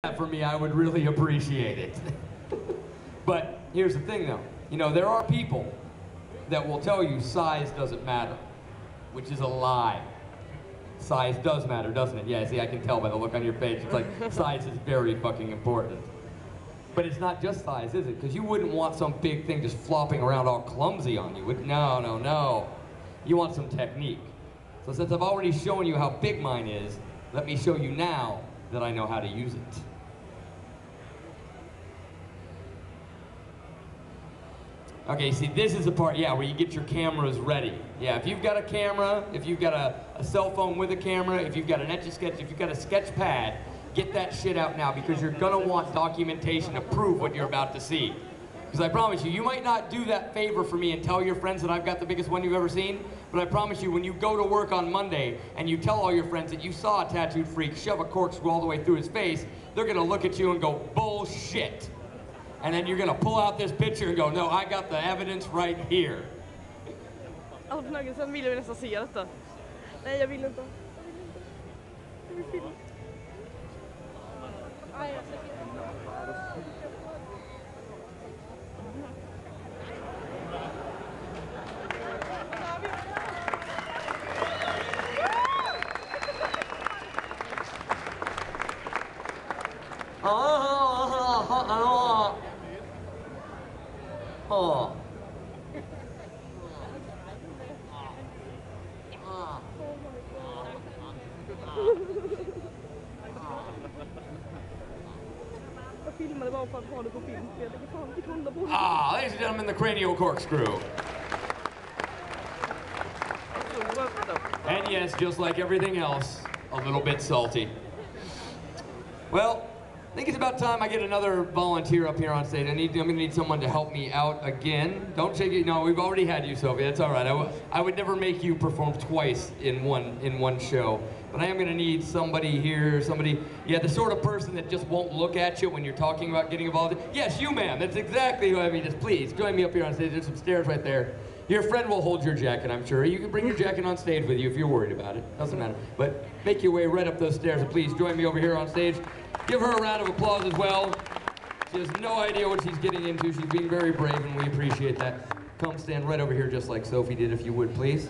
that for me, I would really appreciate it. But here's the thing though, you know, there are people that will tell you size doesn't matter, which is a lie. Size does matter, doesn't it? Yeah, see, I can tell by the look on your face. It's like, size is very fucking important. But it's not just size, is it? Because you wouldn't want some big thing just flopping around all clumsy on you. No, no, no. You want some technique. So since I've already shown you how big mine is, let me show you now that I know how to use it. Okay, see, this is the part, yeah, where you get your cameras ready. Yeah, if you've got a camera, if you've got a cell phone with a camera, if you've got an Etch-a-Sketch, if you've got a sketch pad, get that shit out now because you're gonna want documentation to prove what you're about to see. Because I promise you, you might not do that favor for me and tell your friends that I've got the biggest one you've ever seen, but I promise you, when you go to work on Monday and you tell all your friends that you saw a tattooed freak shove a corkscrew all the way through his face, they're gonna look at you and go, bullshit. And then you're gonna pull out this picture and go, no, I got the evidence right here. Åh, sen vill jag nästan se detta. Nej, jag vill inte. Jag vill filma. Nej, jag ser ladies and gentlemen, the cranial corkscrew. And yes, just like everything else, a little bit salty. Well, I think it's about time I get another volunteer up here on stage. I'm gonna need someone to help me out again. Don't shake it. No, we've already had you, Sophie. That's all right. I would never make you perform twice in one show. But I am gonna need somebody here, yeah, the sort of person that just won't look at you when you're talking about getting involved. Yes, you, ma'am. That's exactly who I mean. Just please join me up here on stage. There's some stairs right there. Your friend will hold your jacket, I'm sure. You can bring your jacket on stage with you if you're worried about it. Doesn't matter. But make your way right up those stairs and please join me over here on stage. Give her a round of applause as well. She has no idea what she's getting into. She's being very brave and we appreciate that. Come stand right over here just like Sophie did, if you would, please.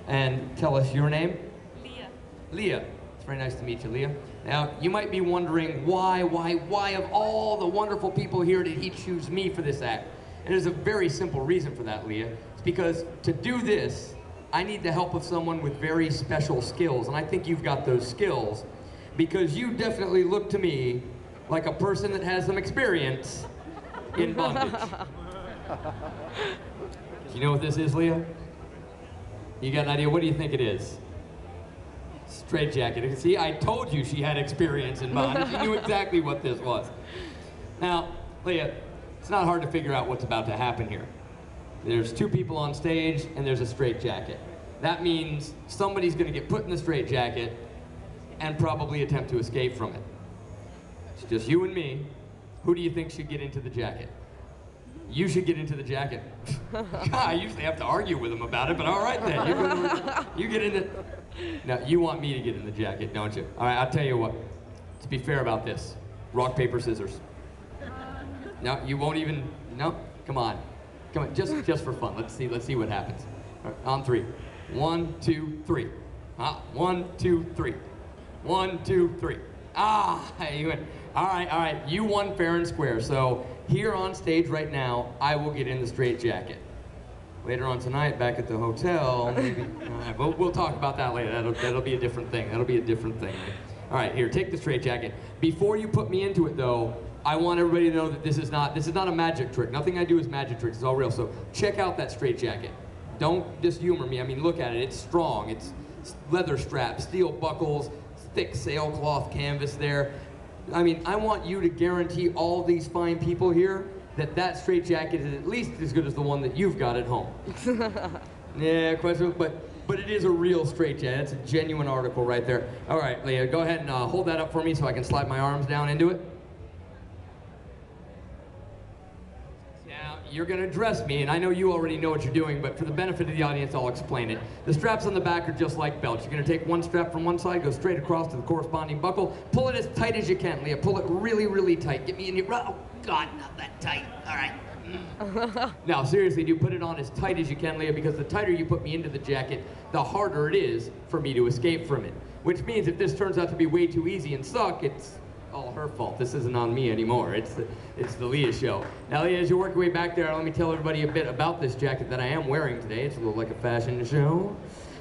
And tell us your name. Leah. Leah. It's very nice to meet you, Leah. Now, you might be wondering why of all the wonderful people here did he choose me for this act? And there's a very simple reason for that, Leah. It's because to do this, I need the help of someone with very special skills, and I think you've got those skills because you definitely look to me like a person that has some experience in bondage. Do you know what this is, Leah? You got an idea? What do you think it is? Straight jacket. See, I told you she had experience in bondage. She knew exactly what this was. Now, Leah, it's not hard to figure out what's about to happen here. There's two people on stage and there's a straitjacket. That means somebody's gonna get put in the straitjacket and probably attempt to escape from it. It's just you and me. Who do you think should get into the jacket? You should get into the jacket. God, I usually have to argue with him about it, but all right then. You get in it. Now, you want me to get in the jacket, don't you? All right, I'll tell you what. Let's be fair about this. Rock, paper, scissors. No, you won't even, no, come on, just for fun. Let's see what happens. All right, on three. 1, 2, 3. 1, 2, 3. 1, 2, 3. You win. All right, you won fair and square. So here on stage right now, I will get in the straitjacket. Later on tonight, back at the hotel, maybe, we'll talk about that later. That'll be a different thing. That'll be a different thing. All right, here, take the straitjacket. Before you put me into it though, I want everybody to know that this is not a magic trick. Nothing I do is magic tricks, it's all real. So check out that straitjacket. Don't just humor me. I mean, look at it, it's strong. It's leather straps, steel buckles, thick sailcloth canvas there. I mean, I want you to guarantee all these fine people here that that straitjacket is at least as good as the one that you've got at home. Yeah, question, but it is a real straitjacket. It's a genuine article right there. All right, Leah, go ahead and hold that up for me so I can slide my arms down into it. you're gonna dress me, and I know you already know what you're doing, but for the benefit of the audience, I'll explain it. The straps on the back are just like belts. You're gonna take one strap from one side, go straight across to the corresponding buckle, pull it as tight as you can, Leah. Pull it really, really tight. Get me in your, oh God, not that tight. All right. Now, seriously, do put it on as tight as you can, Leah, because the tighter you put me into the jacket, the harder it is for me to escape from it. Which means if this turns out to be way too easy and suck, it's all her fault. This isn't on me anymore. It's the Leah show. Now, Leah, as you work your way back there, let me tell everybody a bit about this jacket that I am wearing today. It's a little like a fashion show.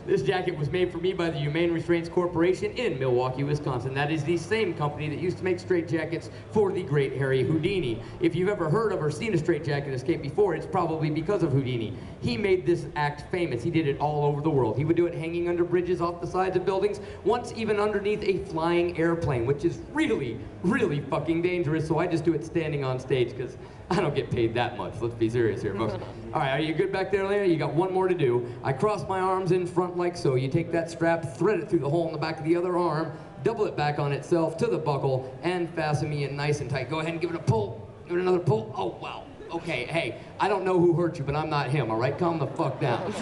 This jacket was made for me by the Humane Restraints Corporation in Milwaukee, Wisconsin. That is the same company that used to make straitjackets for the great Harry Houdini. If you've ever heard of or seen a straitjacket escape before, it's probably because of Houdini. He made this act famous. He did it all over the world. He would do it hanging under bridges, off the sides of buildings, once even underneath a flying airplane, which is really, really fucking dangerous, so I just do it standing on stage because I don't get paid that much. Let's be serious here, folks. All right, are you good back there, Leah? You got one more to do. I cross my arms in front like so. You take that strap, thread it through the hole in the back of the other arm, double it back on itself to the buckle, and fasten me in nice and tight. Go ahead and give it a pull. Give it another pull. Oh, wow. Okay, hey, I don't know who hurt you, but I'm not him, all right? Calm the fuck down.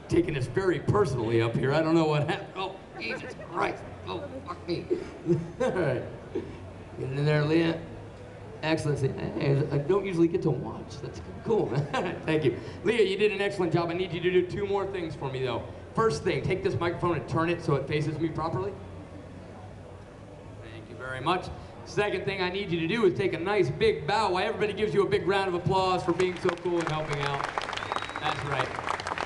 Taking this very personally up here. I don't know what happened. Oh, Jesus Christ. Oh, fuck me. All right. Get in there, Leah. Excellent. Hey, I don't usually get to watch. That's cool, man. Thank you. Leah, you did an excellent job. I need you to do two more things for me, though. First thing, take this microphone and turn it so it faces me properly. Thank you very much. Second thing I need you to do is take a nice big bow. Why everybody gives you a big round of applause for being so cool and helping out. That's right.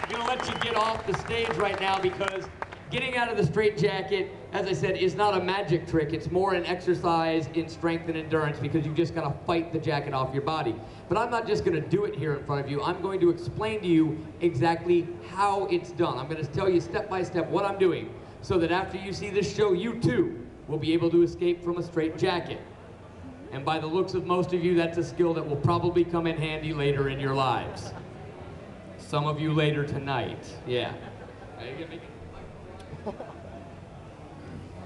I'm going to let you get off the stage right now because getting out of the straitjacket, as I said, is not a magic trick. It's more an exercise in strength and endurance because you just gotta fight the jacket off your body. But I'm not just gonna do it here in front of you. I'm going to explain to you exactly how it's done. I'm gonna tell you step by step what I'm doing so that after you see this show, you too will be able to escape from a straitjacket. And by the looks of most of you, that's a skill that will probably come in handy later in your lives. Some of you later tonight, yeah.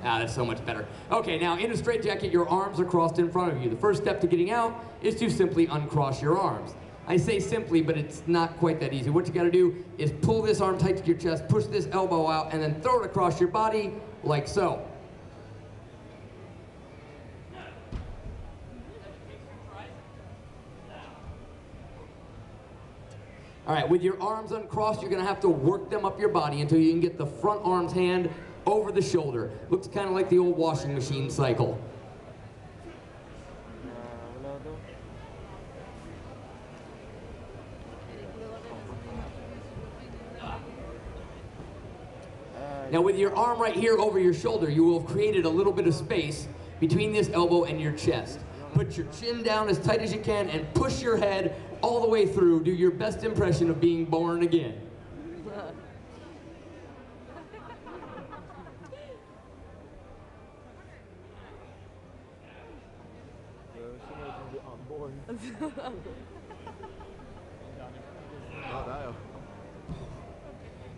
Ah, that's so much better. Okay, now in a straitjacket, your arms are crossed in front of you. The first step to getting out is to simply uncross your arms. I say simply, but it's not quite that easy. What you gotta do is pull this arm tight to your chest, push this elbow out, and then throw it across your body like so. All right, with your arms uncrossed, you're gonna have to work them up your body until you can get the front arm's hand over the shoulder. Looks kind of like the old washing machine cycle. Now with your arm right here over your shoulder, you will have created a little bit of space between this elbow and your chest. Put your chin down as tight as you can and push your head all the way through. Do your best impression of being born again.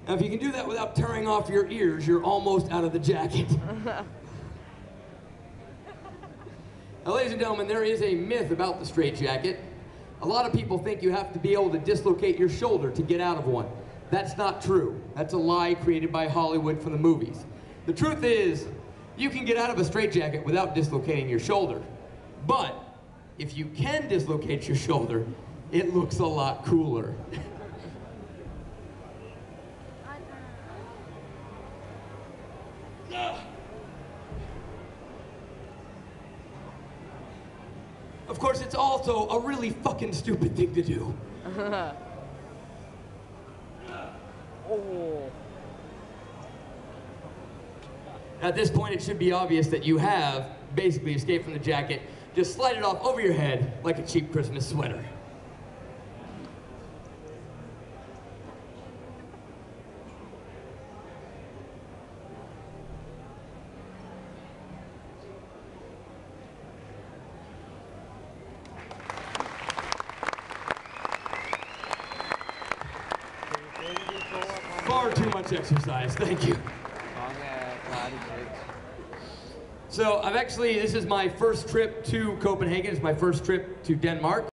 Now, if you can do that without tearing off your ears, you're almost out of the jacket. Now, ladies and gentlemen, there is a myth about the straitjacket. A lot of people think you have to be able to dislocate your shoulder to get out of one. That's not true. That's a lie created by Hollywood from the movies. The truth is, you can get out of a straitjacket without dislocating your shoulder. But if you can dislocate your shoulder, it looks a lot cooler. Of course, it's also a really fucking stupid thing to do. Oh. At this point, it should be obvious that you have basically escaped from the jacket. Just slide it off over your head like a cheap Christmas sweater. Far too much exercise, thank you. So this is my first trip to Copenhagen. It's my first trip to Denmark.